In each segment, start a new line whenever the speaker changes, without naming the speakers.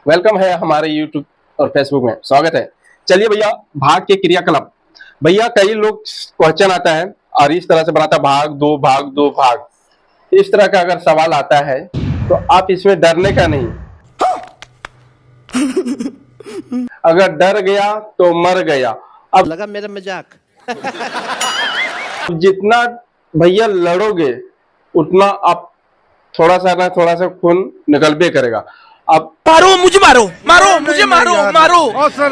Welcome है हमारे YouTube और फेसबुक में, स्वागत है। चलिए भैया, भाग के क्रियाकलाप। भैया कई लोग क्वेश्चन आता है और इस तरह से बनाता है, भाग दो भाग दो भाग। इस तरह का अगर सवाल आता है तो आप इसमें डरने का नहीं। अगर डर गया तो मर गया। अब
लगा मेरा मजाक।
जितना भैया लड़ोगे उतना आप थोड़ा सा खून निकलबे करेगा। अब
मारो मुझे, मारो मुझे, मारो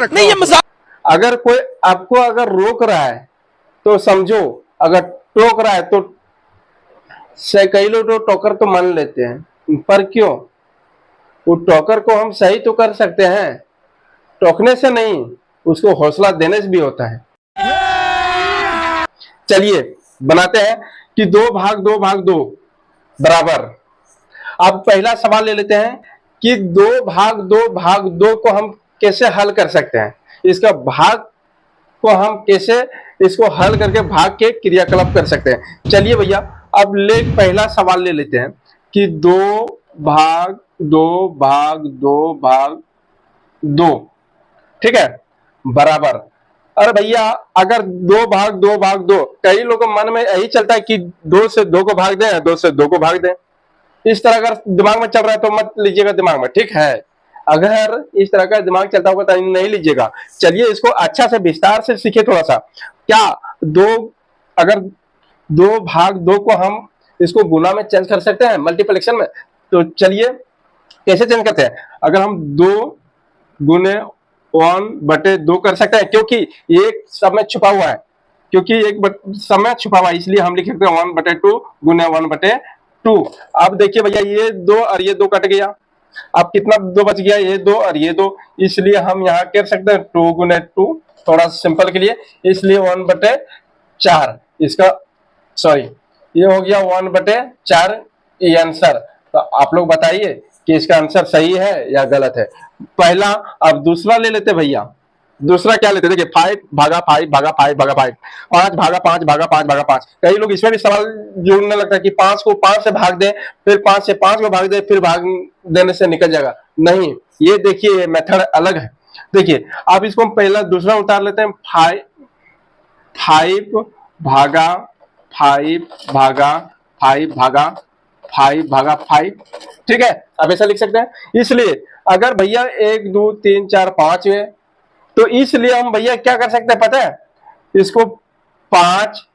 नहीं, ये मजाक।
अगर कोई आपको अगर रोक रहा है तो समझो, अगर टोक रहा है तो कई लोग तो टोकर तो मान लेते हैं, पर क्यों? वो टोकर को हम सही तो कर सकते हैं, टोकने से नहीं, उसको हौसला देने से भी होता है। चलिए बनाते हैं कि दो भाग दो बराबर। अब पहला सवाल ले लेते हैं कि दो भाग दो को हम कैसे हल कर सकते हैं। इसका भाग को हम कैसे इसको हल करके भाग के क्रियाकलाप कर सकते हैं। चलिए भैया, अब पहला सवाल ले लेते हैं कि दो भाग दो, ठीक है, बराबर। अरे भैया, अगर दो भाग दो, कई लोगों के मन में यही चलता है कि दो से दो को भाग दें, दो से दो को भाग दें। इस तरह अगर दिमाग में चल रहा है तो मत लीजिएगा दिमाग में, ठीक है। अगर इस तरह का दिमाग चलता होगा तो नहीं लीजिएगा। चलिए इसको अच्छा से विस्तार से सीखिए थोड़ा सा। क्या अगर दो भाग दो को हम इसको गुना में चेंज कर सकते हैं, मल्टीप्लिकेशन में? तो चलिए कैसे चेंज करते हैं। अगर हम 2 गुने 1/2 कर सकते हैं, क्योंकि एक सब में छुपा हुआ है, सब में छुपा हुआ है, इसलिए हम लिख सकते हैं 1/2 गुने 1/2। अब देखिए भैया, ये 2 और ये 2 कट गया। अब कितना 2 बच गया? ये 2 और ये 2, इसलिए हम यहाँ कर सकते हैं 2 गुने 2, थोड़ा सिंपल के लिए, इसलिए 1/4 इसका, सॉरी, ये हो गया 1/4 ये आंसर। तो आप लोग बताइए कि इसका आंसर सही है या गलत है, पहला। अब दूसरा ले लेते भैया। दूसरा क्या लेते? देखिए 5 भागा 5 भागा 5 भागा 5, 5 भागा 5 भागा 5 भागा 5। कई लोग इसमें भी सवाल जोड़ने लगता है कि 5 को 5 से भाग दे, फिर 5 से 5 को भाग दे, फिर भाग देने से निकल जाएगा। नहीं, ये देखिए ये मेथड अलग है। देखिए आप इसको पहला दूसरा उतार लेते हैं। 5 भागा 5 भागा 5 भागा 5 भागा 5, ठीक है। अब ऐसा लिख सकते हैं। इसलिए अगर भैया 1 2 3 4 5 है, तो इसलिए हम भैया क्या कर सकते हैं पता है? इसको 5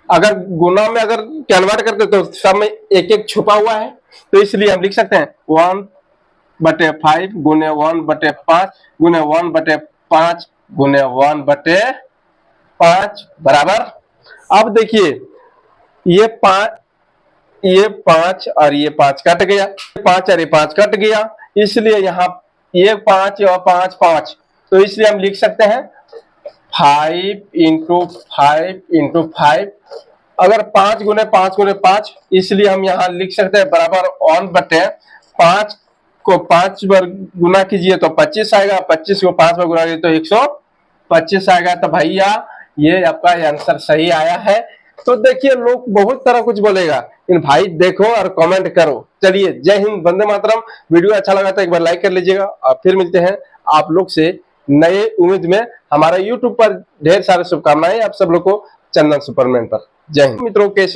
अगर गुना में अगर कन्वर्ट करते तो सब में एक एक छुपा हुआ है, तो इसलिए हम लिख सकते हैं 1/5 गुने 1/5 गुने 1/5 गुने 1/5 बराबर। अब देखिए ये 5 और ये 5 कट गया, 5 और ये 5 कट गया, इसलिए यहाँ ये 5 और 5 5, तो इसलिए हम लिख सकते हैं 5 × 5। अगर 5 गुने 5, इसलिए हम यहाँ लिख सकते हैं बराबर 1/5 को 5 बार गुना कीजिए तो 25 आएगा, 25 को 5 बार गुना कीजिए तो 125 आएगा। तो भैया ये आपका आंसर सही आया है। तो देखिए लोग बहुत तरह कुछ बोलेगा, इन भाई देखो और कमेंट करो। चलिए, जय हिंद, वंदे मातरम। वीडियो अच्छा लगा तो एक बार लाइक कर लीजिएगा, और फिर मिलते हैं आप लोग से नए उम्मीद में। हमारे YouTube पर ढेर सारे शुभकामनाएं आप सब लोग को, चंदन सुपरमैन पर। जय हिंद मित्रों, कैसे